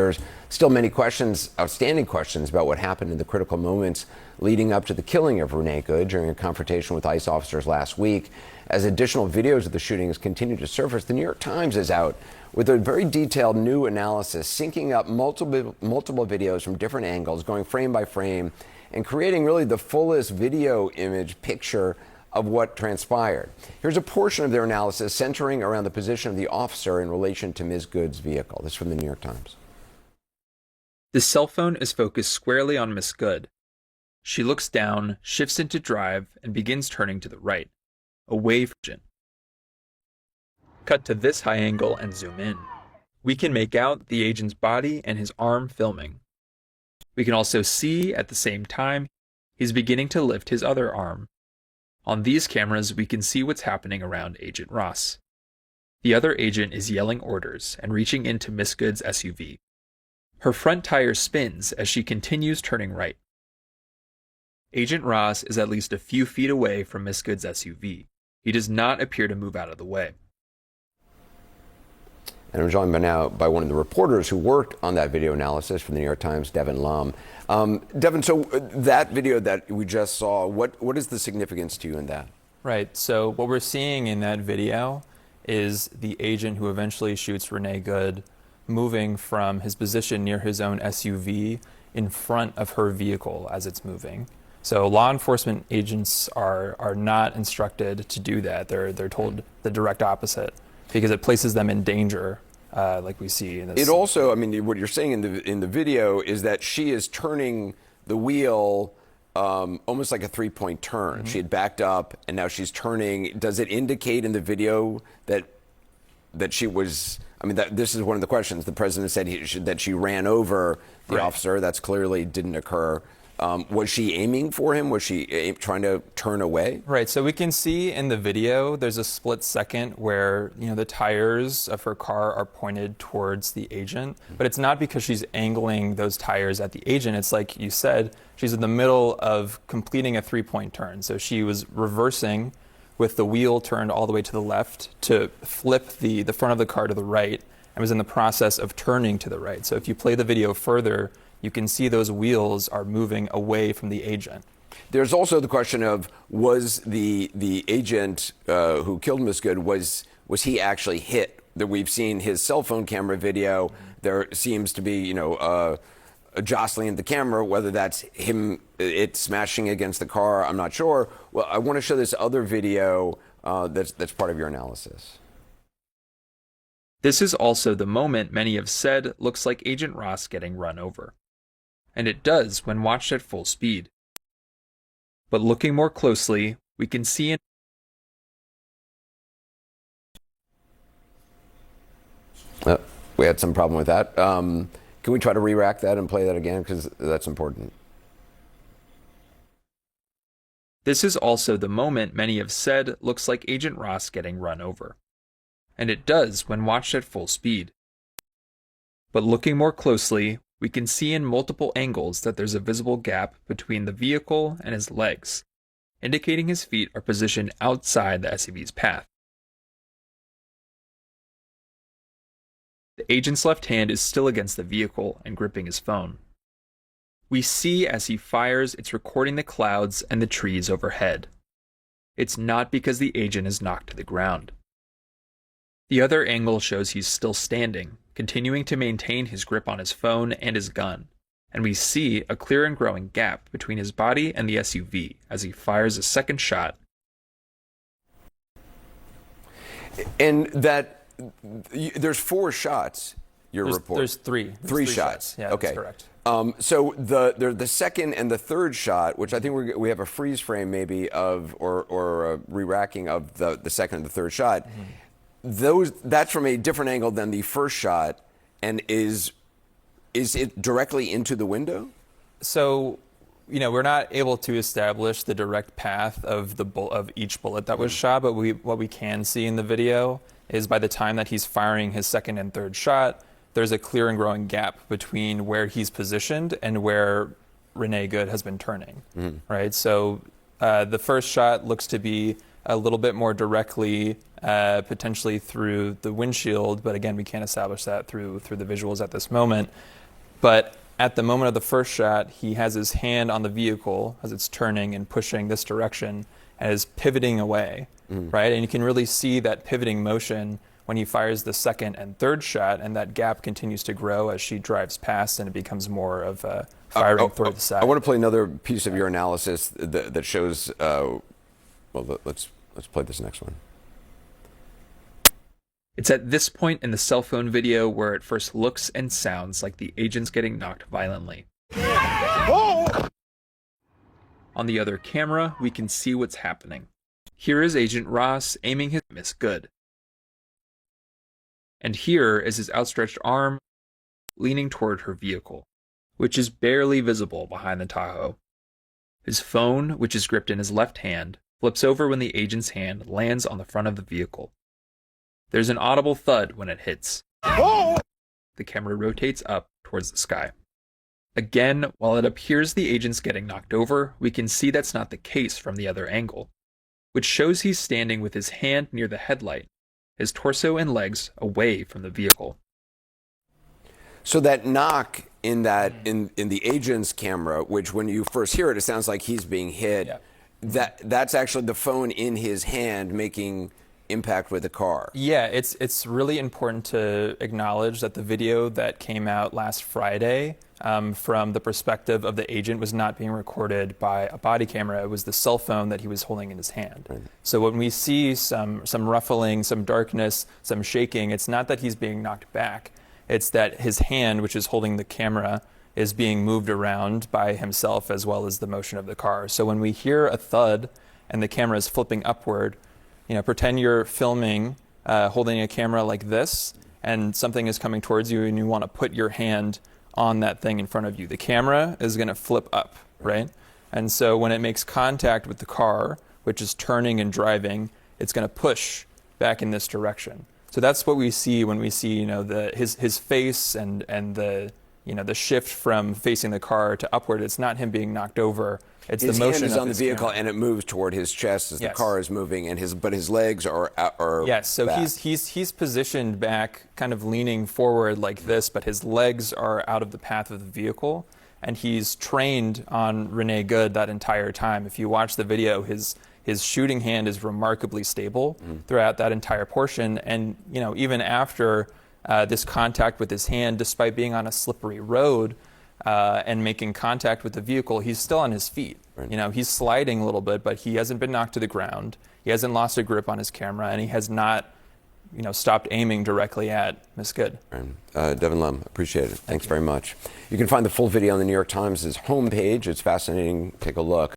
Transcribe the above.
there's still many questions, outstanding questions about what happened in the critical moments leading up to the killing of Renee Good during a confrontation with ICE officers last week. As additional videos of the shootings continue to surface, the New York Times is out with a very detailed new analysis, syncing up multiple videos from different angles, going frame by frame, and creating really the fullest video image picture of what transpired. Here's a portion of their analysis centering around the position of the officer in relation to Ms. Good's vehicle. This is from the New York Times. The cell phone is focused squarely on Miss Good. She looks down, shifts into drive, and begins turning to the right, away from the agent. Cut to this high angle and zoom in. We can make out the agent's body and his arm filming. We can also see, at the same time, he's beginning to lift his other arm. On these cameras, we can see what's happening around Agent Ross. The other agent is yelling orders and reaching into Miss Good's SUV. Her front tire spins as she continues turning right. Agent Ross is at least a few feet away from Miss Good's SUV. He does not appear to move out of the way. And I'm joined now by one of the reporters who worked on that video analysis from the New York Times, Devin Lum. Devin, so that video that we just saw, what is the significance to you in that? Right, so what we're seeing in that video is the agent who eventually shoots Renee Good moving from his position near his own SUV in front of her vehicle as it's moving. So law enforcement agents are not instructed to do that. They're told the direct opposite, because it places them in danger, like we see in this. It also, I mean, what you're saying in the video is that she is turning the wheel almost like a three-point turn. She had backed up, and now she's turning. Does it indicate in the video that she was? I mean, this is one of the questions. The president said that she ran over the officer. That's clearly didn't occur. Was she aiming for him? Was she trying to turn away? Right, so we can see in the video there's a split second where the tires of her car are pointed towards the agent, but it's not because she's angling those tires at the agent. It's like you said, she's in the middle of completing a three-point turn. So she was reversing with the wheel turned all the way to the left to flip the front of the car to the right, and was in the process of turning to the right. So if you play the video further, you can see those wheels are moving away from the agent. There's also the question of, was the agent who killed Miss Good, was he actually hit? That we've seen his cell phone camera video. There seems to be, a jostling of the camera, whether that's it smashing against the car, I'm not sure. Well, I want to show this other video that's part of your analysis. This is also the moment many have said looks like Agent Ross getting run over. And it does when watched at full speed. But looking more closely, we can see we had some problem with that. Can we try to re-rack that and play that again? Because that's important. This is also the moment many have said looks like Agent Ross getting run over. And it does when watched at full speed. But looking more closely, we can see in multiple angles that there's a visible gap between the vehicle and his legs, indicating his feet are positioned outside the SUV's path. The agent's left hand is still against the vehicle and gripping his phone. We see as he fires, it's recording the clouds and the trees overhead. It's not because the agent is knocked to the ground. The other angle shows he's still standing, continuing to maintain his grip on his phone and his gun, and we see a clear and growing gap between his body and the SUV as he fires a second shot. And there's 4 shots, report. There's three. Three shots. Yeah, okay. That's correct. So the second and the third shot, which I think we have a freeze frame maybe of, or a re-racking of the second and the third shot. That's from a different angle than the first shot, and is it directly into the window? So, we're not able to establish the direct path of each bullet that was shot, but what we can see in the video is by the time that he's firing his second and third shot, there's a clear and growing gap between where he's positioned and where Renee Good has been turning, right? So the first shot looks to be a little bit more directly, potentially through the windshield, but again, we can't establish that through the visuals at this moment. But at the moment of the first shot, he has his hand on the vehicle as it's turning and pushing this direction and is pivoting away, right? And you can really see that pivoting motion when he fires the second and third shot, and that gap continues to grow as she drives past, and it becomes more of a firing toward the side. I want to play another piece of your analysis that shows, well, let's play this next one. It's at this point in the cell phone video where it first looks and sounds like the agent's getting knocked violently. On the other camera, we can see what's happening. Here is Agent Ross aiming his miss good. And here is his outstretched arm leaning toward her vehicle, which is barely visible behind the Tahoe. His phone, which is gripped in his left hand, flips over when the agent's hand lands on the front of the vehicle. There's an audible thud when it hits. The camera rotates up towards the sky. Again, while it appears the agent's getting knocked over, we can see that's not the case from the other angle, which shows he's standing with his hand near the headlight, his torso and legs away from the vehicle. So that knock in the agent's camera, which when you first hear it, it sounds like he's being hit. Yeah. That's actually the phone in his hand making impact with the car. Yeah, it's really important to acknowledge that the video that came out last Friday from the perspective of the agent was not being recorded by a body camera. It was the cell phone that he was holding in his hand. Right. So when we see some ruffling, some darkness, some shaking, it's not that he's being knocked back. It's that his hand, which is holding the camera, is being moved around by himself as well as the motion of the car. So when we hear a thud and the camera is flipping upward, pretend you're filming, holding a camera like this, and something is coming towards you and you want to put your hand on that thing in front of you. The camera is going to flip up, right? And so when it makes contact with the car, which is turning and driving, it's going to push back in this direction. So that's what we see when we see, his face and the shift from facing the car to upward. It's not him being knocked over. It's his the motion hand is of on the his vehicle, camera. and it moves toward his chest as the car is moving, but his legs are yes. So back. he's positioned back, kind of leaning forward like this, but his legs are out of the path of the vehicle, and he's trained on Renee Good that entire time. If you watch the video, his shooting hand is remarkably stable throughout that entire portion, and even after this contact with his hand, despite being on a slippery road and making contact with the vehicle, he's still on his feet. Right. He's sliding a little bit, but he hasn't been knocked to the ground. He hasn't lost a grip on his camera, and he has not, stopped aiming directly at Miss Good. Right. Devin Lum, appreciate it. Thanks very much. You can find the full video on the New York Times' homepage. It's fascinating. Take a look.